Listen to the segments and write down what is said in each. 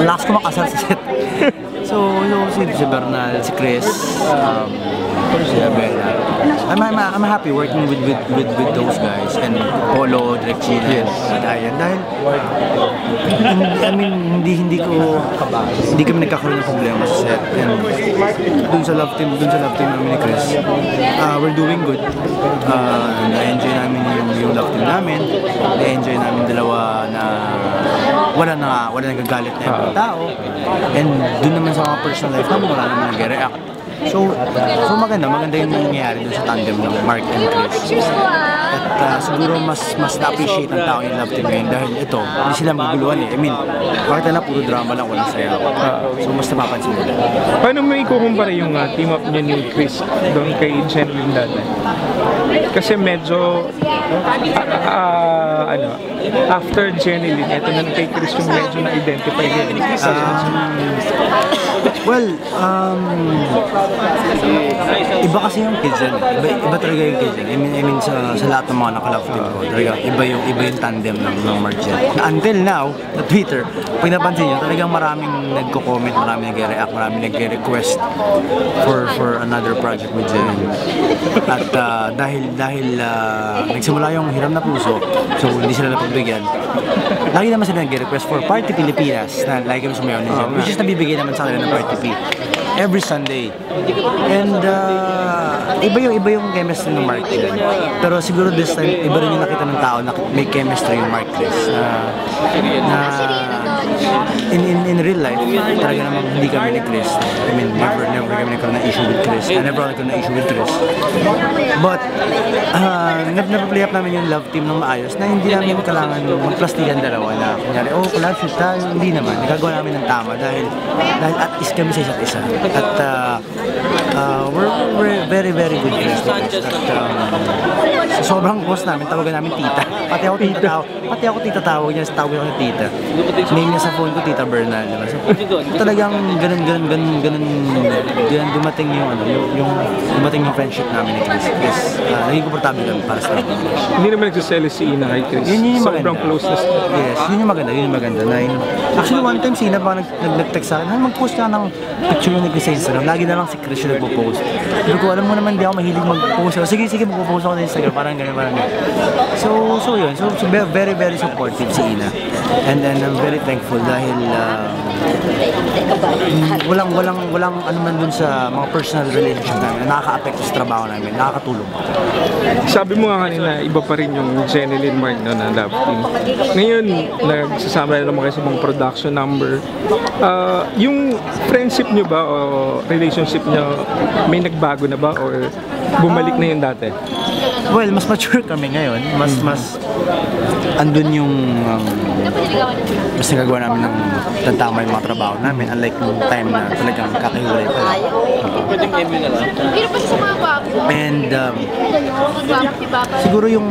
lakas ko makasal sa set. So si Bernal, si Chris, si Abela. I'm happy working with those guys and Polo, Direk Chino, Dayan. Dahil I mean hindi kami nagkakaroon ng problema sa set. And dun sa love team namin ni Chris, we're doing good. Na-enjoy namin yung love team namin. Na-enjoy namin dalawa na wala nagagalit na ibang tao. And dun naman sa mga personal life namin, wala naman nag-react. So maganda yung nangyayari dun sa tandem ng Mark and Chris. At siguro mas na-appreciate ng tao yung love team ngayon dahil ito, hindi sila maguguluhan eh. I mean, bakit na puro drama lang, walang saya. So mas napapansin nila. Paano mo ikukumpara yung team up niya ni Chris doon kay Jeneline dati? Kasi medyo after Jeneline, ito na kay Chris yung medyo na-identify niya. Well, iba kasi yung kids yan. Iba talaga yung kids yan. I mean sa lahat ng mga naka-love team ko, talaga iba yung tandem ng Marcel. Until now, sa Twitter, pag napansin nyo, talagang maraming nagko-comment, maraming nag-react, maraming nag-request for another project with Jen. At dahil nagsimula yung Hiram na Puso, so hindi sila napagbigyan, lagi naman sila nag-request for Party Pilipinas na lagi kami sumayaw ni Jen, which is nabibigay naman sa kanila ng Party P every Sunday. And iba yung chemistry ng Mark din. Pero siguro this time, iba rin yung nakita ng tao na may chemistry yung Mark Chris. In real life, talaga naman hindi kami ni Chris. I mean, never kami nagkaroon ng issue with Chris. Never ako nagkaroon ng issue with Chris. But, napaplay up namin yung love team ng maayos na hindi namin kailangan magplastikan dalawa na kunyari, collab shoot tayo. Hindi naman. Nagagawa namin ng tama dahil at is kami sa isa't isa. At we're very, very good friends. At sobrang close namin, tawagan namin tita. Pati ako tita tawag niya, tawag niya ako ng tita. Name niya sa phone ko, Tita Bernal. Diba? So, talagang ganun dumating yung dumating yung friendship namin ni Chris. Yes, naging komportable kami para sa akin. Hindi naman nagsiselos si Ina kay Chris. Sobrang closeness. Yes, yun yung maganda. Actually, one time si Ina pa nag-text sa akin, mag-post ka ng picture ni Chris sa Instagram. Lagi na lang si Chris yung nagpo-post. Sabi ko, alam mo naman, di ako mahilig mag-post. Sige, magpo-post ako sa Instagram. Parang ganun. So yun. So very, very supportive si Ina. And then I'm very thankful dahil walang ano man dun sa mga personal relationship namin na nakaka-apekto sa trabaho namin, nakakatulong. Sabi mo nga kanina, iba pa rin yung Jeneline Mark na love team. Ngayon, nagsasama na naman kayo sa mga production number. Yung friendship nyo ba o relationship nyo, may nagbago na ba or bumalik na yung dati? Well, mas mature kami ngayon. Mas andun yung mas nagagawa namin ng tantama yung mga trabaho namin, unlike yung time na talagang kakahiwalay pa lang. And siguro yung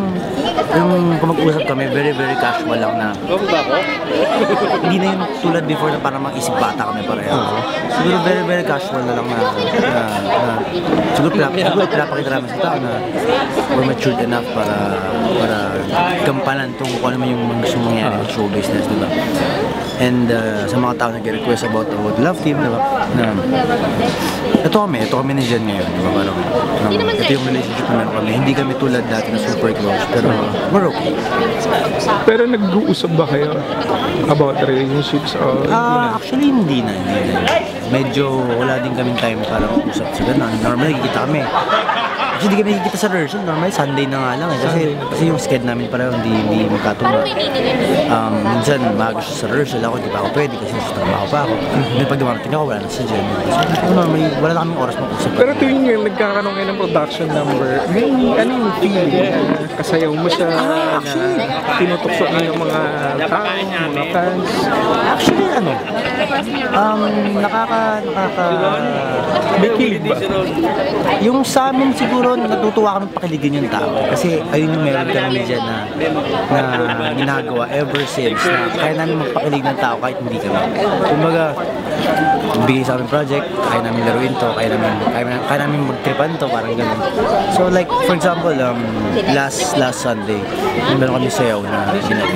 kung mag-usap kami, very, very casual lang na hindi na yung tulad before na parang mag-isip bata kami pareho. Siguro very, very casual na lang na siguro pinapakita namin sa tao na we're matured enough para gampanan kung ano man yung gusto mangyari sa show business, diba? And sa mga tao nag-request about love team, diba? Na ito kami ni Jen ngayon, diba? Parang ito yung relationship namin kami. Hindi kami tulad dati na super close, pero we're okay. Pero nag-uusap ba kayo about relationships or actually hindi na. Medyo wala din kaming time para mag-usap sa ganun. Normal nagkikita kami. Kasi hindi kami nagkikita sa rehearsal, normal Sunday na nga lang eh. Kasi yung schedule namin parang hindi magkatungo. Minsan maaga siya sa rehearsal, ako di pa ako pwede kasi sa trabaho pa ako. May pag dumarating ako, wala na sa Jen. Wala na kaming oras mag-usap. Pero tuwing yung nagkakaroon kayo ng production number, ano yung feeling? Kasayaw mo siya, tinutukso mo yung mga tao, mga fans? Actually, may kilig ba? Yung sa amin siguro natutuwa kami pakiligin yung tao kasi ayun yung meron kami dyan na ginagawa ever since na kaya namin magpakilig ng tao kahit hindi kami. Kumbaga, bigay sa amin project, kaya namin laruin to, kaya namin magtripan to, parang ganun. So like, for example, last Sunday, meron kami sayaw na ginawa.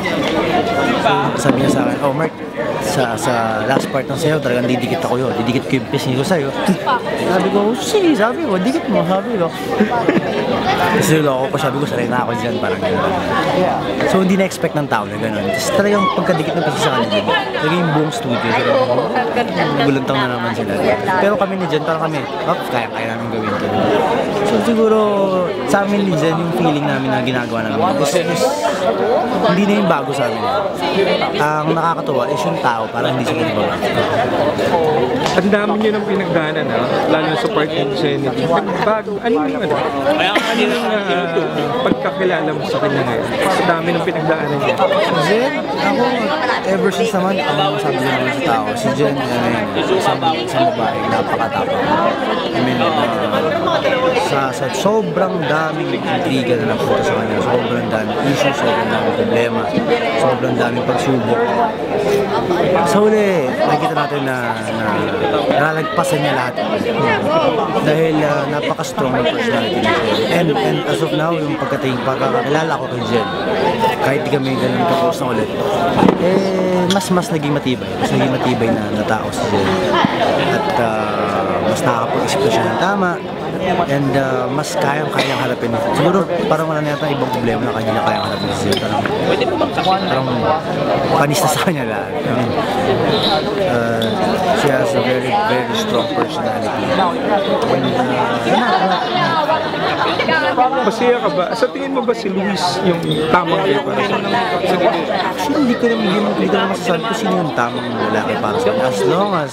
Sabi niya sa akin, oh Mark, sa last part ng sayo, talagang didikit ako yun. Didikit ko yung pisngi ko sa'yo. Sabi ko, sige, sabi ko, dikit mo, sabi ko. Kasi loko ko, sabi ko, sanay na ako dyan, parang gano'n. So, hindi na-expect ng tao na gano'n. Tapos talagang pagkadikit ng pisngi sa kanila, talagang yung buong studio, gulantang na naman sila. Pero kami ni Jen, parang kami, kaya namin gawin ito. So, siguro, sa amin ni Jen, yung feeling namin na ginagawa namin is hindi na yung bago sa amin. Ang nakakatuwa is yung tao, parang hindi sila iba. Ang dami nyo ng pinagdaanan, lalo sa part ng Jenny. Ano yung pagkakilala mo sa kanya ngayon? Sa dami ng pinagdaanan niya. Si Jen, ako, ever since naman, ang sabi ko naman sa tao, si Jen, isang babae, napakatapang. I mean, sa sobrang daming intriga na napunta sa kanya, sobrang daming issues, sobrang daming problema, sobrang daming pagsubok. Sa huli, nakikita natin na nalalagpasan niya lahat. Dahil napaka-strong ng personality niya. And as of now, yung pagkakakilala ko kay Jen, kahit di kami ganun kapos na ulit, mas naging matibay. Mas naging matibay na tao si Jen. At mas nakakapag-isip na siya ng tama. And mas kayang harapin. Siguro parang wala na yata ibang problema na kanya kayang harapin si Jen. Parang panis na sa kanya lahat. I mean, she has a very, very strong personality. Masaya ka ba? Sa tingin mo ba si Luis yung tamang kayo para sa kanya? Actually, hindi ko naman masasabi kung sino yung tamang lalaki para sa kanya. As long as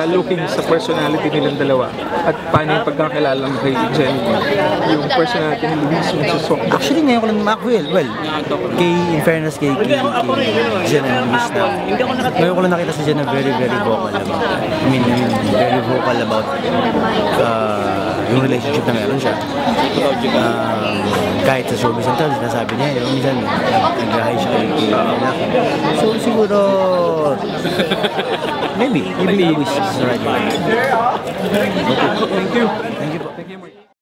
looking sa personality nilang dalawa at paano yung pagkakilala mo kay Jenny, yung personality ni Luis yung suswak. Actually, ngayon ko lang in fairness kay Jen and Luis na, ngayon ko lang nakita si Jen na very, very vocal about very vocal about yung relationship na meron siya. Kahit sa showbiz and tells, nasabi niya, yung minsan nag-high siya kay lalaki. So siguro, maybe Luis is the right one. Thank you. Thank you.